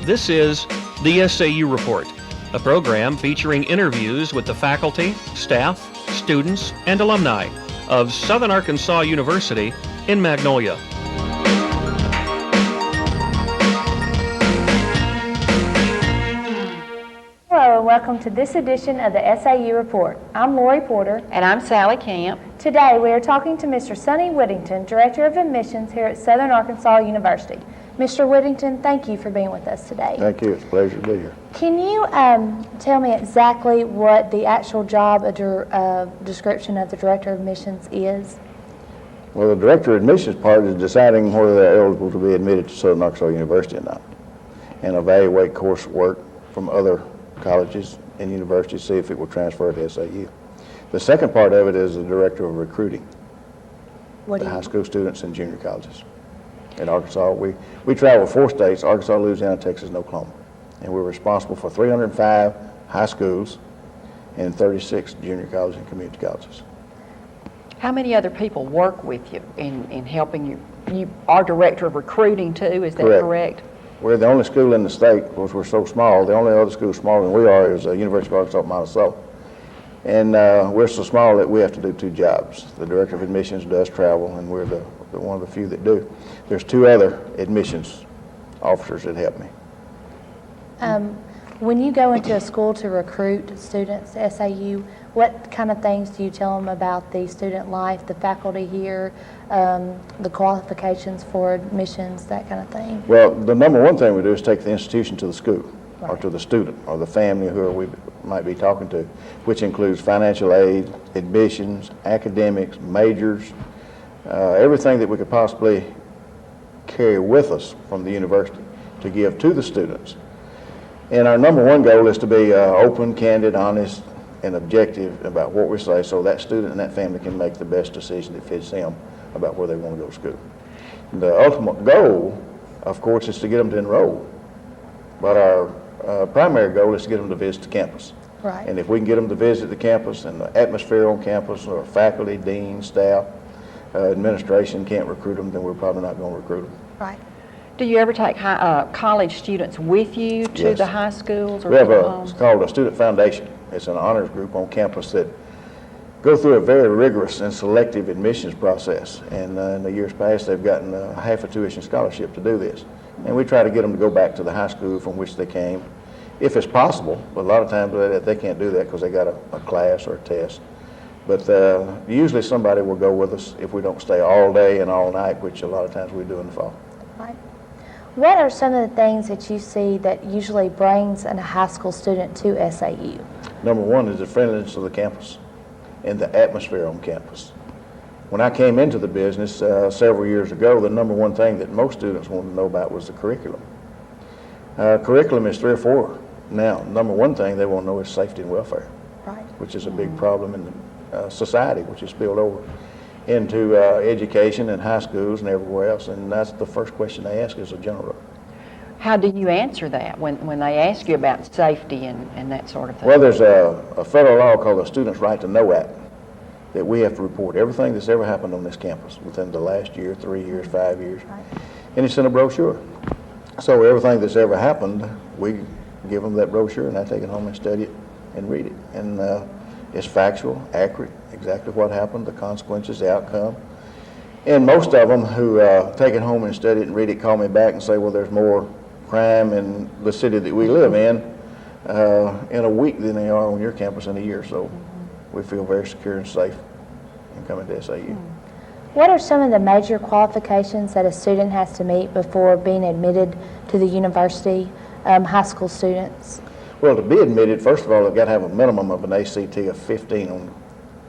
This is the SAU Report, a program featuring interviews with the faculty, staff, students, and alumni of Southern Arkansas University in Magnolia. Hello and welcome to this edition of the SAU Report. I'm Lori Porter. And I'm Sally Camp. Today we are talking to Mr. Sonny Whittington, Director of Admissions here at Southern Arkansas University. Mr. Whittington, thank you for being with us today. Thank you. It's a pleasure to be here. Can you tell me exactly what the actual job description of the Director of Admissions is? Well, the Director of Admissions part is deciding whether they're eligible to be admitted to Southern Arkansas University or not, and evaluate coursework from other colleges and universities, see if it will transfer to SAU. The second part of it is the Director of Recruiting, the high school students and junior colleges. In Arkansas, we travel 4 states, Arkansas, Louisiana, Texas, and Oklahoma. And we're responsible for 305 high schools and 36 junior colleges and community colleges. How many other people work with you in helping you? You are Director of Recruiting too, is that correct? We're the only school in the state, because we're so small. The only other school smaller than we are is the University of Arkansas at Monticello. And we're so small that we have to do 2 jobs. The Director of Admissions does travel, and we're one of the few that do. There's 2 other admissions officers that help me. When you go into a school to recruit students to SAU, what kind of things do you tell them about the student life, the faculty here, the qualifications for admissions, that kind of thing? Well, the number one thing we do is take the institution to the school, or to the student, or the family who we might be talking to, which includes financial aid, admissions, academics, majors, everything that we could possibly carry with us from the university to give to the students. And our number one goal is to be open, candid, honest, and objective about what we say, so that student and that family can make the best decision that fits them about where they want to go to school. The ultimate goal, of course, is to get them to enroll. But our primary goal is to get them to visit the campus. Right. And if we can get them to visit the campus and the atmosphere on campus, or faculty, dean, staff, administration can't recruit them, then we're probably not going to recruit them. Right. Do you ever take college students with you to the high schools? Or we have it's called a student foundation. It's an honors group on campus that go through a very rigorous and selective admissions process. And in the years past, they've gotten half a tuition scholarship to do this. And we try to get them to go back to the high school from which they came, if it's possible. But a lot of times they can't do that because they got a class or a test. But usually somebody will go with us if we don't stay all day and all night, which a lot of times we do in the fall. Right. What are some of the things that you see that usually brings a high school student to SAU? Number one is the friendliness of the campus and the atmosphere on campus. When I came into the business several years ago, the number one thing that most students wanted to know about was the curriculum. Curriculum is 3 or 4 now. Number one thing they want to know is safety and welfare, Right. which is a big problem in the society, which is spilled over into education and high schools and everywhere else, and that's the first question they ask as a general. How do you answer that when they ask you about safety and that sort of thing? Well, there's a federal law called the Students' Right to Know Act that we have to report everything that's ever happened on this campus within the last year, 3 years, 5 years, and it's in a brochure. So everything that's ever happened, we give them that brochure, and I take it home and study it and read it. And it's factual, accurate, exactly what happened, the consequences, the outcome. And most of them who take it home and study it and read it call me back and say, well, there's more crime in the city that we live in a week than they are on your campus in a year. So we feel very secure and safe in coming to SAU. What are some of the major qualifications that a student has to meet before being admitted to the university, high school students? Well, to be admitted, first of all, they've got to have a minimum of an ACT of 15 on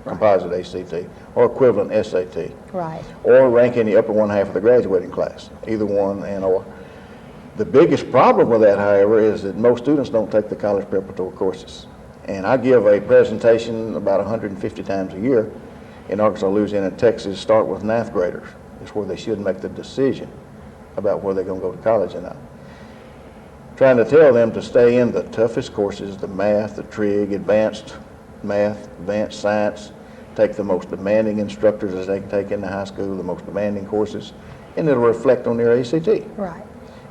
composite ACT, or equivalent SAT. Right. Or rank in the upper one half of the graduating class, either one and or. The biggest problem with that, however, is that most students don't take the college preparatory courses. And I give a presentation about 150 times a year in Arkansas, Louisiana, and Texas, start with 9th graders. It's where they should make the decision about where they're going to go to college or not. Trying to tell them to stay in the toughest courses, the math, the trig, advanced math, advanced science, take the most demanding instructors as they can take in the high school, the most demanding courses, and it'll reflect on their ACT. Right.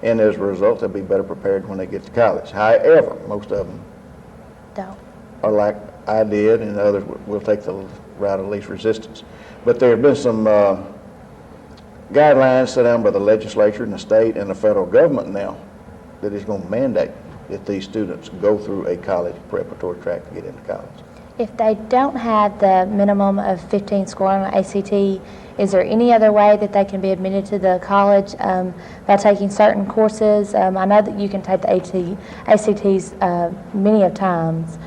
and as a result, they'll be better prepared when they get to college. However, most of them Don't. are like I did, and others will take the route of least resistance. But there have been some guidelines set down by the legislature and the state and the federal government now that is going to mandate that these students go through a college preparatory track to get into college. If they don't have the minimum of 15 scoring on ACT, is there any other way that they can be admitted to the college by taking certain courses? I know that you can take the ACTs many of times,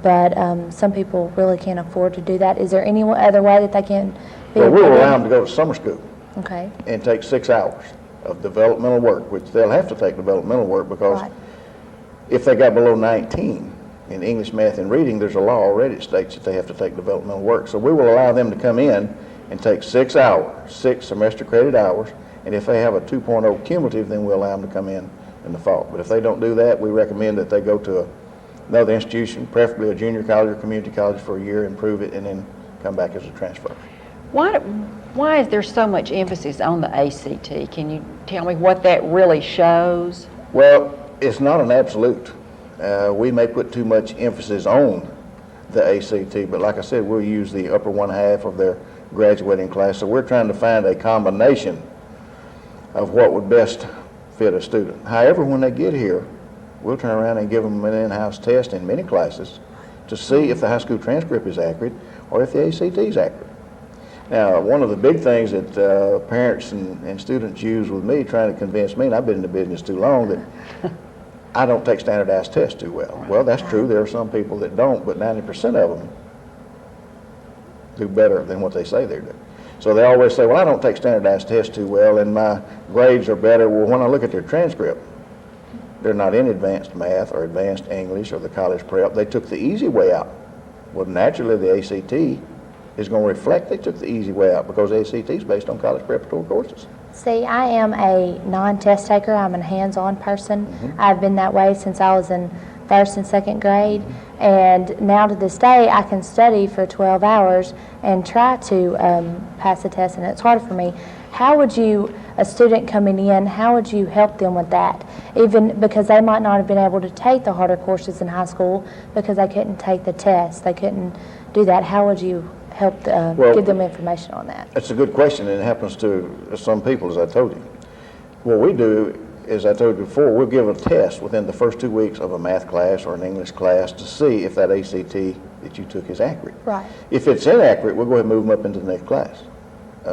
but some people really can't afford to do that. Is there any other way that they can be Well, we will admitted? allow them to go to summer school Okay. and take 6 hours of developmental work, which they'll have to take developmental work because Right. if they got below 19 in English, math, and reading, there's a law already that states that they have to take developmental work. So we will allow them to come in and take 6 hours, 6 semester credit hours, and if they have a 2.0 cumulative, then we'll allow them to come in the fall. But if they don't do that, we recommend that they go to another institution, preferably a junior college or community college for a year, improve it, and then come back as a transfer. Why is there so much emphasis on the ACT? Can you tell me what that really shows? Well, it's not an absolute. We may put too much emphasis on the ACT, but like I said, we'll use the upper one half of their graduating class. So we're trying to find a combination of what would best fit a student. However, when they get here, we'll turn around and give them an in-house test in many classes to see if the high school transcript is accurate or if the ACT is accurate. Now, one of the big things that parents and students use with me trying to convince me, and I've been in the business too long, that I don't take standardized tests too well. Well, that's true. There are some people that don't, but 90% of them do better than what they say they do. So they always say, well, I don't take standardized tests too well, and my grades are better. Well, when I look at their transcript, they're not in advanced math or advanced English or the college prep. They took the easy way out. Well, naturally, the ACT is going to reflect they took the easy way out because the ACT is based on college preparatory courses. See, I am a non-test taker. I'm a hands-on person. I've been that way since I was in 1st and 2nd grade. And now to this day, I can study for 12 hours and try to pass the test, and it's hard for me. How would you, a student coming in, how would you help them with that? Even because they might not have been able to take the harder courses in high school because they couldn't take the test. They couldn't do that. How would you help give them information on that? That's a good question, and it happens to some people, as I told you. What we do, as I told you before, we'll give a test within the first 2 weeks of a math class or an English class to see if that ACT that you took is accurate. Right. If it's inaccurate, we'll go ahead and move them up into the next class,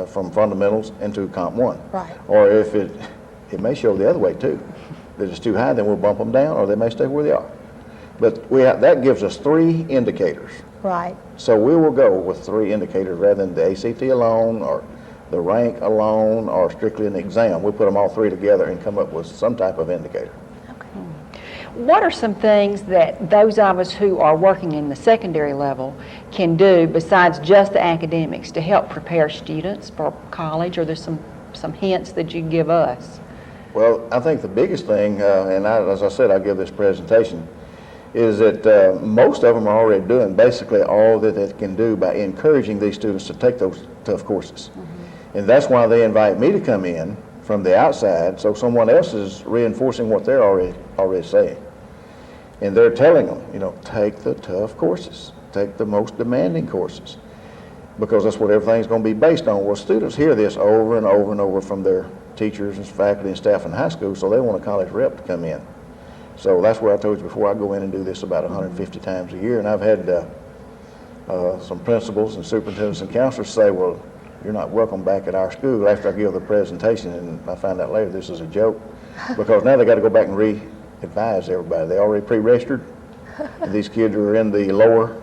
from fundamentals into Comp 1. Right. Or if it may show the other way too, that it's too high, then we'll bump them down, or they may stay where they are. But that gives us 3 indicators. Right. So we will go with 3 indicators rather than the ACT alone or the rank alone or strictly an exam. We put them all 3 together and come up with some type of indicator. What are some things that those of us who are working in the secondary level can do besides just the academics to help prepare students for college? Or there's some hints that you can give us? Well, I think the biggest thing, as I said, I'll give this presentation, is that most of them are already doing basically all that they can do by encouraging these students to take those tough courses. And that's why they invite me to come in from the outside, so someone else is reinforcing what they're already saying. And they're telling them, take the tough courses, take the most demanding courses, because that's what everything's going to be based on. Well, students hear this over and over and over from their teachers and faculty and staff in high school, so they want a college rep to come in. So that's where I told you before, I go in and do this about 150 times a year, and I've had some principals and superintendents and counselors say, well, you're not welcome back at our school after I give the presentation, and I find out later this is a joke, because now they got to go back and re-advise everybody. They already pre-registered, and these kids who are in the lower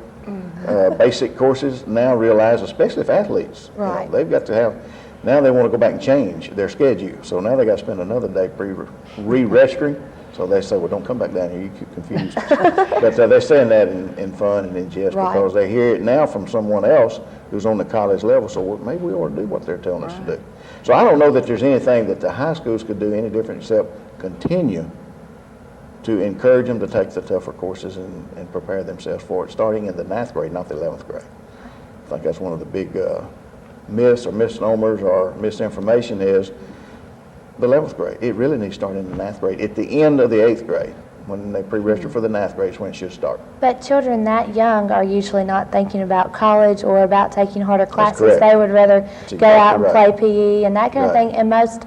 basic courses now realize, especially if athletes, Right. they've got to have, now they want to go back and change their schedule, so now they got to spend another day re-registering. So they say, well, don't come back down here, you keep confused. But they're saying that in fun and in jest, Right. because they hear it now from someone else who's on the college level, so maybe we ought to do what they're telling us to do. So I don't know that there's anything that the high schools could do any different except continue to encourage them to take the tougher courses and prepare themselves for it, starting in the 9th grade, not the 11th grade. I think that's one of the big myths or misnomers or misinformation is the 11th grade. It really needs to start in the 9th grade. At the end of the 8th grade, when they pre-register for the 9th grade is when it should start. But children that young are usually not thinking about college or about taking harder classes. correct. They would rather That's go out and exactly play PE and that kind of Right. thing. And most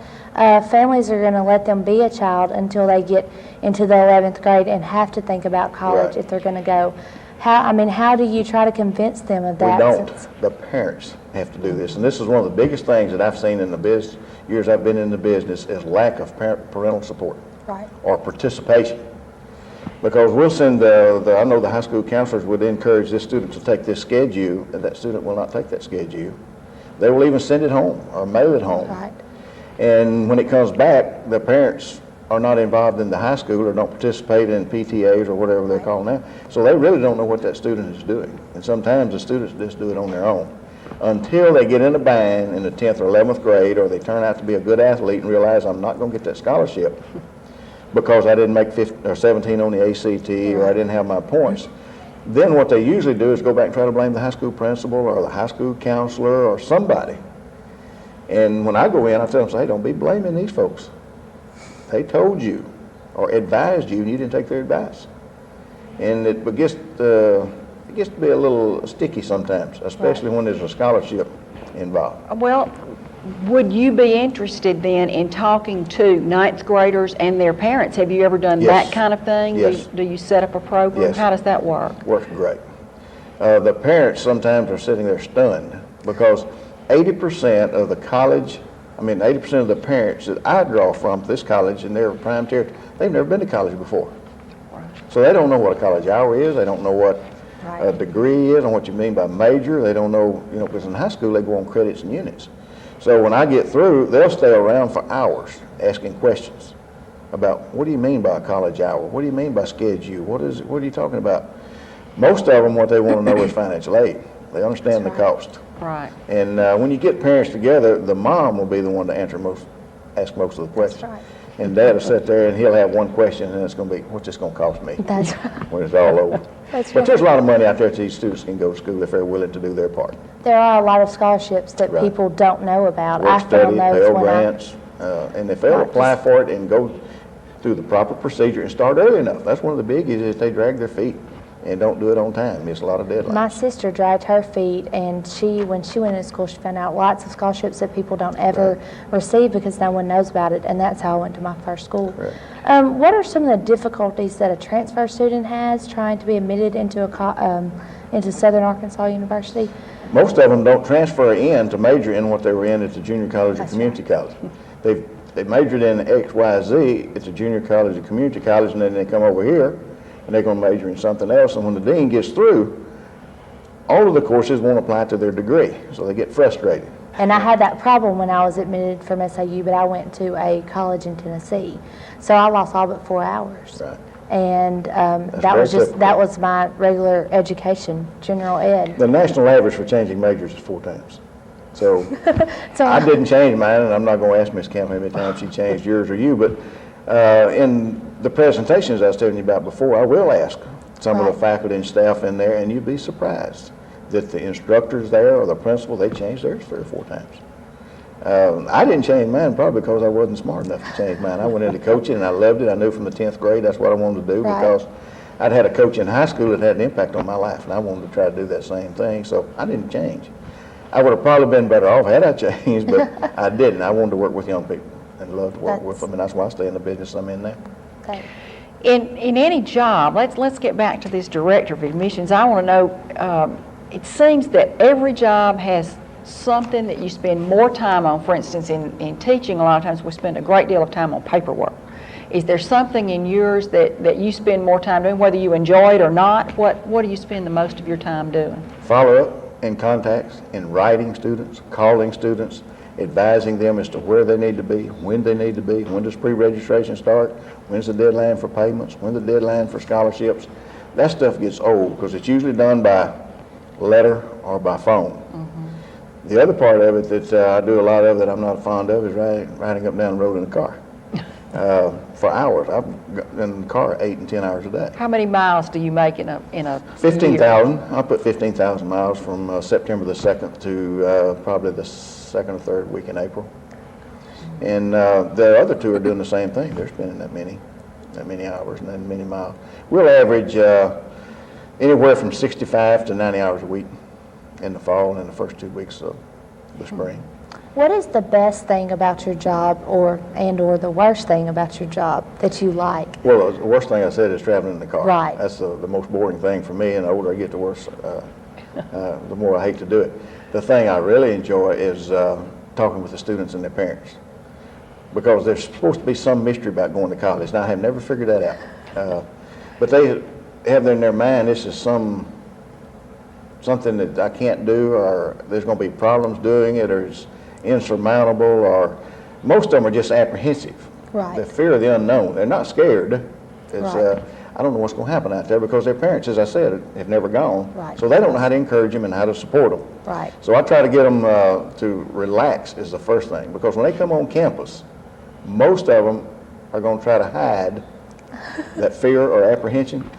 families are going to let them be a child until they get into the 11th grade and have to think about college Right. if they're going to go. How do you try to convince them of We that? don't. since- The parents have to do this. And this is one of the biggest things that I've seen in the years I've been in the business is lack of parental support Right. or participation. Because we'll send I know the high school counselors would encourage this student to take this schedule, and that student will not take that schedule. They will even send it home or mail it home. Right. And when it comes back, the parents are not involved in the high school or don't participate in PTAs or whatever they're called now. So they really don't know what that student is doing. And sometimes the students just do it on their own until they get in a bind in the 10th or 11th grade, or they turn out to be a good athlete and realize I'm not going to get that scholarship because I didn't make 15 or 17 on the ACT or I didn't have my points. Then what they usually do is go back and try to blame the high school principal or the high school counselor or somebody. And when I go in, I tell them, say, hey, don't be blaming these folks. They told you or advised you and you didn't take their advice. And it gets to be a little sticky sometimes, especially when there's a scholarship involved. Well, would you be interested then in talking to ninth graders and their parents? Have you ever done Yes. that kind of thing? Yes. Do you set up a program? Yes. How does that work? Works great. The parents sometimes are sitting there stunned because 80% of the 80% of the parents that I draw from this college in their prime territory, they've never been to college before. So they don't know what a college hour is. They don't know what a degree is and what you mean by major. They don't know, because in high school they go on credits and units. So when I get through, they'll stay around for hours asking questions about what do you mean by a college hour? What do you mean by schedule? What are you talking about? Most of them, what they want to know is financial aid. They understand the cost. Right. And when you get parents together, the mom will be the one to ask most of the questions. right. And dad will sit there and he'll have one question and it's going to be, what's this going to cost me That's right. when it's all over? That's But right. there's a lot of money out there that these students can go to school if they're willing to do their part. There are a lot of scholarships that Right. people don't know about. Work I study, found those Pell when Grants, and if they'll apply for it and go through the proper procedure and start early enough. That's one of the biggies is they drag their feet and don't do it on time. Miss a lot of deadlines. My sister dragged her feet, and when she went into school, she found out lots of scholarships that people don't ever receive because no one knows about it, and that's how I went to my first school. Right. What are some of the difficulties that a transfer student has trying to be admitted into into Southern Arkansas University? Most of them don't transfer in to major in what they were in at the junior college or That's community college. They majored in X, Y, Z at the junior college or community college, and then they come over here and they're going to major in something else. And when the dean gets through, all of the courses won't apply to their degree, so they get frustrated. And I had that problem when I was admitted from SAU, but I went to a college in Tennessee, so I lost all but 4 hours. Right. And that very was typical. that was my regular education, general ed. The national average for changing majors is 4 times. So So I didn't change mine, and I'm not going to ask Ms. Camp how many times she changed yours or you, but in the presentations I was telling you about before, I will ask some of the Right. faculty and staff in there, and you'd be surprised that the instructors there or the principal, they changed theirs 3 or 4 times. I didn't change mine probably because I wasn't smart enough to change mine. I went into coaching and I loved it. I knew from the 10th grade that's what I wanted to do Right. because I'd had a coach in high school that had an impact on my life, and I wanted to try to do that same thing, so I didn't change. I would have probably been better off had I changed, but I didn't. I wanted to work with young people and love to work with them, and that's why I stay in the business I'm in now. Okay. In any job, let's get back to this director of admissions. I want to know, it seems that every job has something that you spend more time on. For instance, in teaching, a lot of times we spend a great deal of time on paperwork. Is there something in yours that you spend more time doing, whether you enjoy it or not? What do you spend the most of your time doing? Follow up in contacts, in writing students, calling students, advising them as to where they need to be, when they need to be, when does pre-registration start, when's the deadline for payments, when's the deadline for scholarships. That stuff gets old because it's usually done by letter or by phone. The other part of it that I do a lot of that I'm not fond of is riding up and down the road in a car for hours. I'm in the car 8 and 10 hours a day. How many miles do you make in a 15,000. I put 15,000 miles from September the 2nd to probably the 2nd or 3rd week in April. And the other two are doing the same thing. They're spending that many hours and that many miles. We'll average anywhere from 65 to 90 hours a week in the fall and in the first 2 weeks of the spring. What is the best thing about your job or the worst thing about your job that you like? Well, the worst thing I said is traveling in the car. Right. That's the most boring thing for me, and the older I get, the worse, the more I hate to do it. The thing I really enjoy is talking with the students and their parents, because there's supposed to be some mystery about going to college. Now, I have never figured that out. But they have in their mind, this is something that I can't do, or there's going to be problems doing it, or it's insurmountable, or most of them are just apprehensive. Right. The fear of the unknown. They're not scared. It's, Right. I don't know what's going to happen out there, because their parents, as I said, have never gone. Right. So they don't know how to encourage them and how to support them. Right. So I try to get them to relax is the first thing, because when they come on campus, most of them are going to try to hide that fear or apprehension,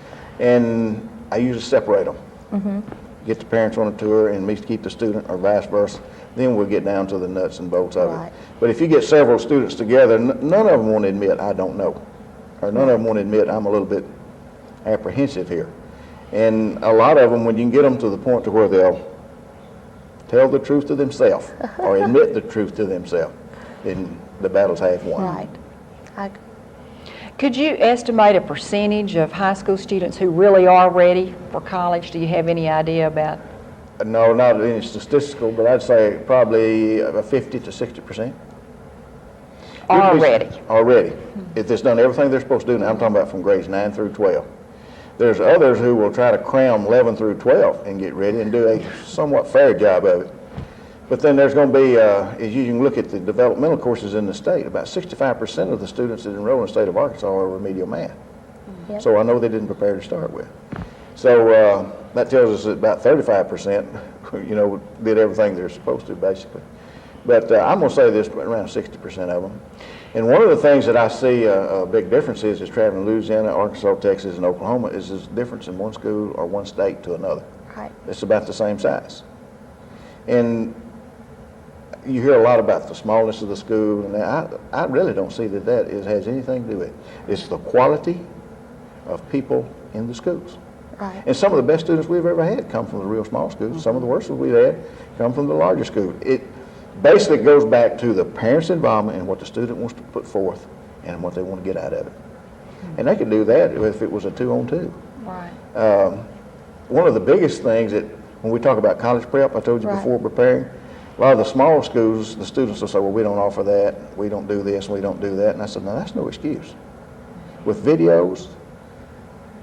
and I usually separate them. Get the parents on a tour and me keep the student, or vice versa. Then we'll get down to the nuts and bolts of Right. it. But if you get several students together, none of them want to admit, I don't know. Or none of them want to admit, I'm a little bit apprehensive here. And a lot of them, when you can get them to the point to where they'll tell the truth to themselves, or admit the truth to themselves, then the battle's half won. Right. I, Could you estimate a percentage of high school students who really are ready for college? Do you have any idea about? No, not any statistical, but I'd say probably 50 to 60%. Already. Already. If it's done everything they're supposed to do, now I'm talking about from grades 9 through 12. There's others who will try to cram 11 through 12 and get ready and do a somewhat fair job of it. But then there's going to be, as you can look at the developmental courses in the state, about 65% of the students that enroll in the state of Arkansas are remedial math. Yep. So I know they didn't prepare to start with. So that tells us that about 35%, did everything they're supposed to, basically. But I'm going to say this, around 60% of them. And one of the things that I see a big difference is traveling to Louisiana, Arkansas, Texas, and Oklahoma, is this difference in one school or one state to another. Right. It's about the same size. And you hear a lot about the smallness of the school, and I really don't see that has anything to do with it. It's the quality of people in the schools. Right. And some of the best students we've ever had come from the real small schools. Some of the worst we've had come from the larger schools. It basically goes back to the parents' involvement in what the student wants to put forth and what they want to get out of it. And they could do that if it was a 2-on-2. Right. One of the biggest things that, when we talk about college prep, I told you Right. before preparing, a lot of the small schools, the students will say, well, we don't offer that, we don't do this, we don't do that. And I said, no, that's no excuse. With videos,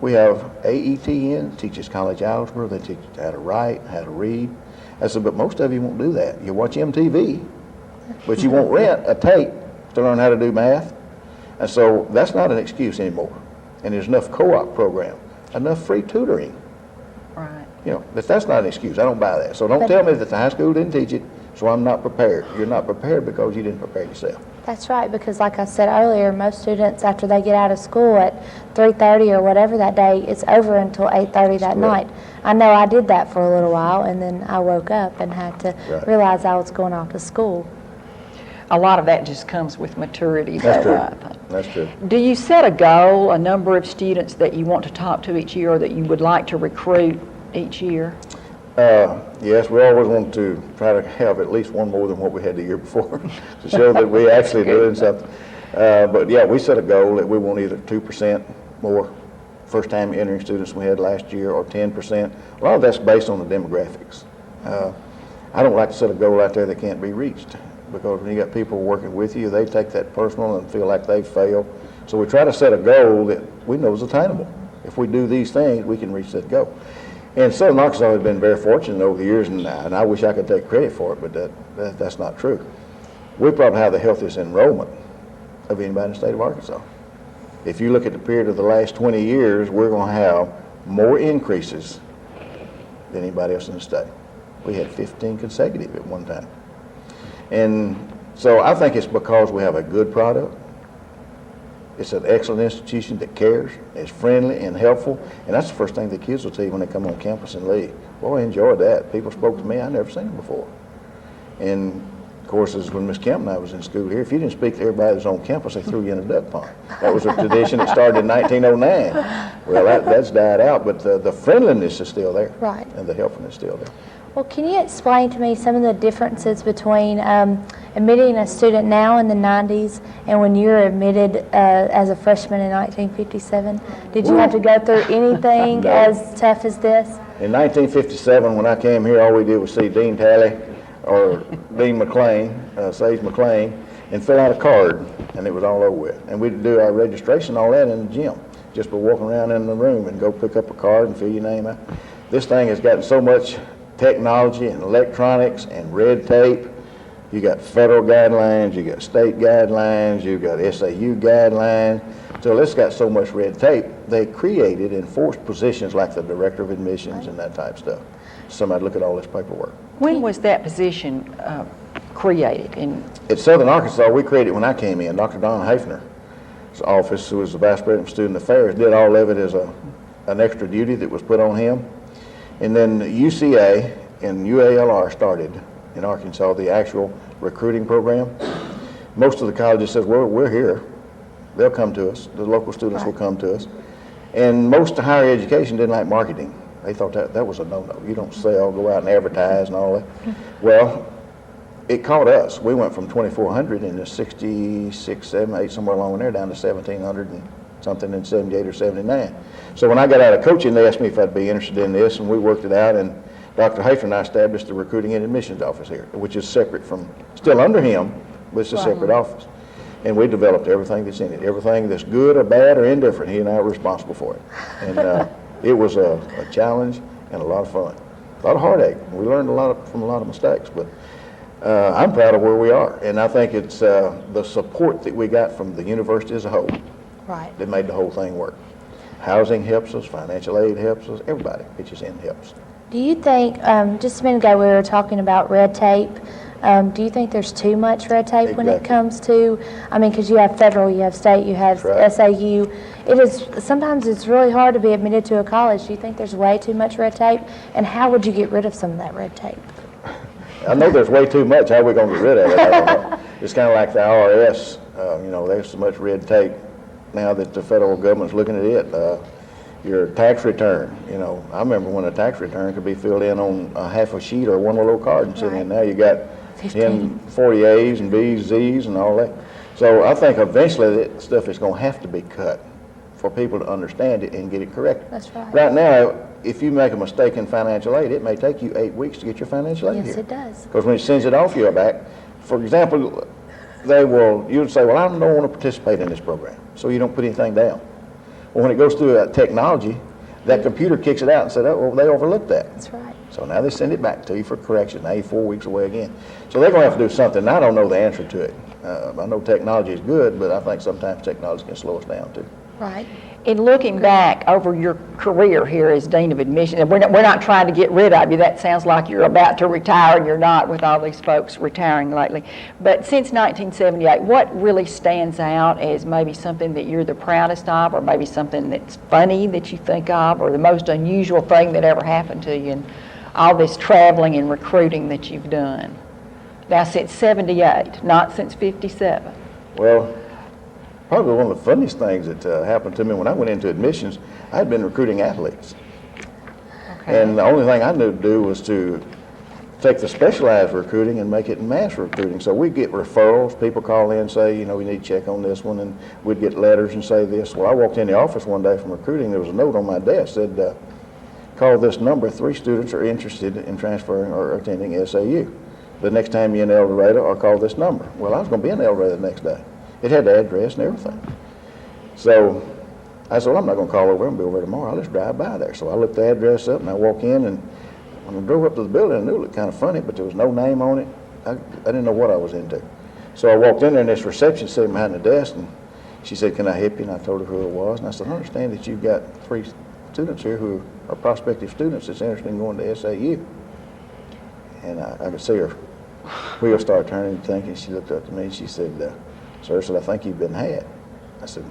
we have AETN, teaches college algebra, they teach how to write, how to read. I said, but most of you won't do that. You watch MTV, but you won't rent a tape to learn how to do math. And so that's not an excuse anymore. And there's enough co-op program, enough free tutoring. Right. That's not an excuse. I don't buy that. So don't tell me that the high school didn't teach it, so I'm not prepared. You're not prepared because you didn't prepare yourself. That's right, because like I said earlier, most students, after they get out of school at 3:30 or whatever that day, it's over until 8:30 that night. I know I did that for a little while, and then I woke up and had to realize I was going off to school. A lot of that just comes with maturity. That's though, true. I think. That's true. Do you set a goal, a number of students that you want to talk to each year, or that you would like to recruit each year? Yes, we always want to try to have at least one more than what we had the year before to show that we actually doing something. But yeah, we set a goal that we want either 2% more first-time entering students than we had last year, or 10%. A lot of that's based on the demographics. I don't like to set a goal out there that can't be reached, because when you got people working with you, they take that personal and feel like they failed. So we try to set a goal that we know is attainable. If we do these things, we can reach that goal. And Southern Arkansas has been very fortunate over the years, and I wish I could take credit for it, but that's not true. We probably have the healthiest enrollment of anybody in the state of Arkansas. If you look at the period of the last 20 years, we're going to have more increases than anybody else in the state. We had 15 consecutive at one time. And so I think it's because we have a good product. It's an excellent institution that cares, is friendly and helpful, and that's the first thing the kids will tell you when they come on campus and leave. Boy, I enjoyed that. People spoke to me, I never seen them before. And Of course, as when Miss Kemp and I was in school here, if you didn't speak to everybody that was on campus, they threw you in a duck pond. That was a tradition that started in 1909. Well, that's died out, but the friendliness is still there. Right. And the helpfulness is still there. Well, can you explain to me some of the differences between admitting a student now in the 90s and when you were admitted as a freshman in 1957? Did you have to go through anything No. as tough as this? In 1957, when I came here, all we did was see Dean Talley or Dean McLean, Sage McLean, and fill out a card, and it was all over with. And we'd do our registration, all that in the gym, just by walking around in the room and go pick up a card and fill your name out. This thing has gotten so much technology and electronics and red tape. You got federal guidelines, you got state guidelines, you got SAU guidelines. So it's got so much red tape, they created and forced positions like the director of admissions and that type of stuff. Somebody look at all this paperwork. When was that position created? At Southern Arkansas, we created when I came in. Dr. Don Hafner's office, who was the Vice President of Student Affairs, did all of it as an extra duty that was put on him. And then UCA and UALR started in Arkansas the actual recruiting program. Most of the colleges said, well, we're here. They'll come to us. The local students will come to us. And most of higher education didn't like marketing. They thought that was a no-no. You don't sell, go out and advertise and all that. Well, it caught us. We went from 2,400 in the 66, 78, somewhere along there, down to 1,700 and something in 78 or 79. So when I got out of coaching, they asked me if I'd be interested in this, and we worked it out, and Dr. Hafner and I established the recruiting and admissions office here, which is separate from, still under him, but it's a separate office. And we developed everything that's in it. Everything that's good or bad or indifferent, he and I are responsible for it. And it was a challenge and a lot of fun. A lot of heartache. We learned from a lot of mistakes, but I'm proud of where we are. And I think it's the support that we got from the university as a whole that made the whole thing work. Housing helps us, financial aid helps us, everybody pitches in helps. Do you think, just a minute ago we were talking about red tape, do you think there's too much red tape when it comes to, I mean, because you have federal, you have state, you have SAU. Sometimes it's really hard to be admitted to a college. Do you think there's way too much red tape? And how would you get rid of some of that red tape? I know there's way too much. How are we going to get rid of it? I don't know. It's kind of like the IRS. There's so much red tape now that the federal government's looking at it. Your tax return, I remember when a tax return could be filled in on a half a sheet or one little card and sitting in. Now you got 10, 40 A's and B's, Z's and all that. So I think eventually that stuff is going to have to be cut for people to understand it and get it corrected. That's right. Right now, if you make a mistake in financial aid, it may take you 8 weeks to get your financial aid here. Yes, it does. Because when it sends it off your back, for example, you would say, well, I don't want to participate in this program, so you don't put anything down. Well, when it goes through technology, that computer kicks it out and said, oh, well, they overlooked that. That's right. So now they send it back to you for correction. Now you're 4 weeks away again. So they're going to have to do something. And I don't know the answer to it. I know technology is good, but I think sometimes technology can slow us down too. Right. In looking back over your career here as Dean of Admissions, and we're not trying to get rid of you. That sounds like you're about to retire, and you're not with all these folks retiring lately. But since 1978, what really stands out as maybe something that you're the proudest of, or maybe something that's funny that you think of, or the most unusual thing that ever happened to you in all this traveling and recruiting that you've done? Now, since 78, not since 57. Well, probably one of the funniest things that happened to me when I went into admissions, I had been recruiting athletes. Okay. And the only thing I knew to do was to take the specialized recruiting and make it mass recruiting. So we'd get referrals. People call in and say, we need to check on this one, and we'd get letters and say this. Well, I walked in the office one day from recruiting. There was a note on my desk that said, call this number. 3 students are interested in transferring or attending SAU. The next time you're in El Dorado, or call this number. Well, I was going to be in El Dorado the next day. It had the address and everything. So I said, well, I'm not going to call over and be over tomorrow. I'll just drive by there. So I looked the address up and I walk in, and when I drove up to the building, I knew it looked kind of funny, but there was no name on it. I didn't know what I was into. So I walked in there, and this reception sitting behind the desk, and she said, can I help you? And I told her who it was. And I said, I understand that you've got 3 students here who are prospective students that's interested in going to SAU. And I could see her wheels start turning and thinking. She looked up to me and she said, sir, I think you've been had. I said,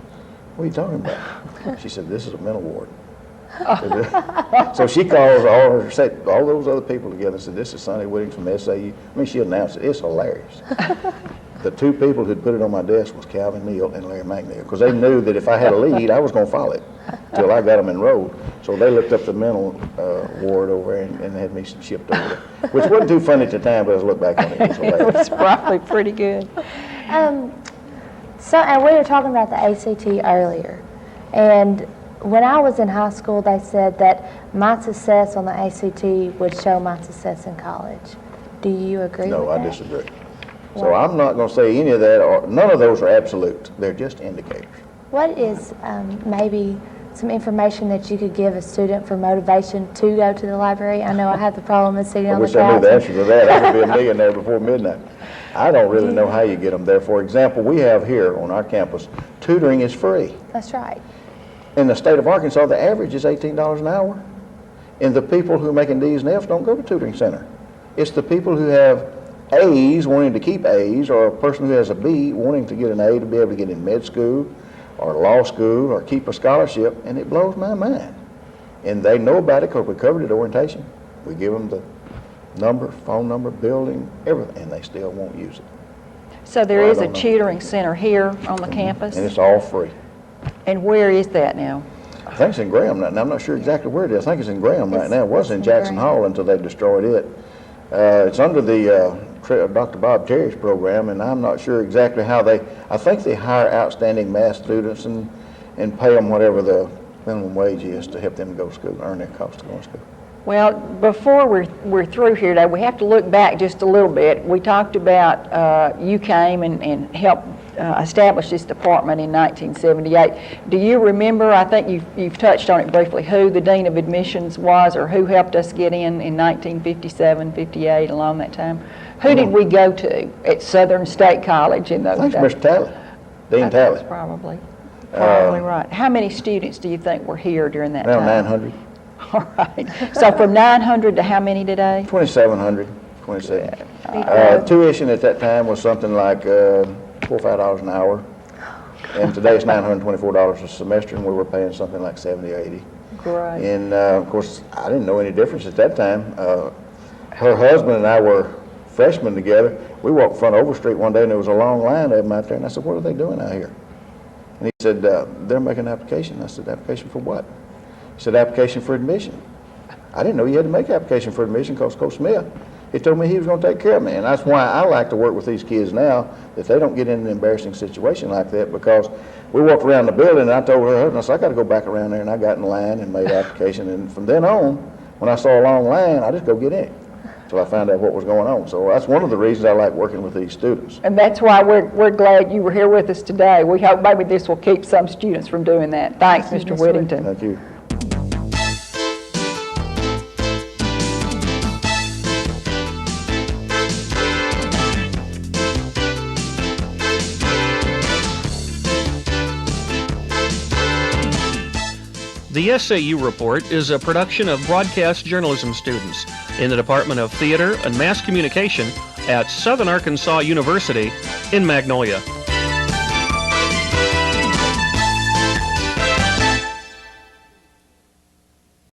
what are you talking about? She said, this is a mental ward. So she calls all those other people together and said, this is Sonny Whittington from SAU. I mean, she announced it. It's hilarious. The two people who'd put it on my desk was Calvin Neal and Larry McNeil, because they knew that if I had a lead, I was going to follow it till I got them enrolled. So they looked up the mental ward over there and had me shipped over there, which wasn't too funny at the time, but as I look back on it, it was hilarious. It was probably pretty good. So, and we were talking about the ACT earlier, and when I was in high school, they said that my success on the ACT would show my success in college. Do you agree with that? No, I disagree. So I'm not going to say any of that, or none of those are absolute. They're just indicators. What is maybe some information that you could give a student for motivation to go to the library? I know I have the problem of sitting I on the wish I knew couch. the answer to that. I could be a millionaire before midnight. I don't really know how you get them there. For example, we have here on our campus, tutoring is free. That's right. In the state of Arkansas, the average is $18 an hour. And the people who are making D's and F's don't go to Tutoring Center. It's the people who have A's wanting to keep A's, or a person who has a B wanting to get an A to be able to get in med school or law school or keep a scholarship, and it blows my mind. And they know about it because we covered it at orientation. We give them the number, phone number, building, everything, and they still won't use it. So there Well, I is a don't know. tutoring center here on the campus? And it's all free. And where is that now? I think it's in Graham now. I'm not sure exactly where it is. I think it's in Graham right now. It was in it's in Jackson Graham. Hall until they destroyed it. It's under the Dr. Bob Terry's program, and I'm not sure exactly how I think they hire outstanding math students and pay them whatever the minimum wage is to help them go to school, earn their cost of going to school. Well, before we're through here today, we have to look back just a little bit. We talked about you came and helped establish this department in 1978. Do you remember, I think you've touched on it briefly, who the Dean of Admissions was, or who helped us get in 1957, 58, along that time? Who did we go to at Southern State College in those I think days? it's Mr. Talley, Dean That was Talley. probably right. How many students do you think were here during that Around time? 900, All right. So from 900 to how many today? 2,700, 27. Tuition at that time was something like $4 or $5 an hour. And today it's $924 a semester, and we were paying something like $70 or $80. Great. And of course, I didn't know any difference at that time. Her husband and I were freshmen together. We walked front Overstreet one day, and there was a long line of them out there. And I said, "What are they doing out here?" And he said, "They're making an application." I said, "Application for what?" He said, "Application for admission." I didn't know you had to make an application for admission because Coach Smith, he told me he was going to take care of me. And that's why I like to work with these kids now, that they don't get in an embarrassing situation like that, because we walked around the building, and I told her husband, I said, "I got to go back around there," and I got in line and made an application. And from then on, when I saw a long line, I just go get in until I found out what was going on. So that's one of the reasons I like working with these students. And that's why we're glad you were here with us today. We hope maybe this will keep some students from doing that. Thanks, Mr. Whittington. Thank you. The SAU Report is a production of broadcast journalism students in the Department of Theater and Mass Communication at Southern Arkansas University in Magnolia.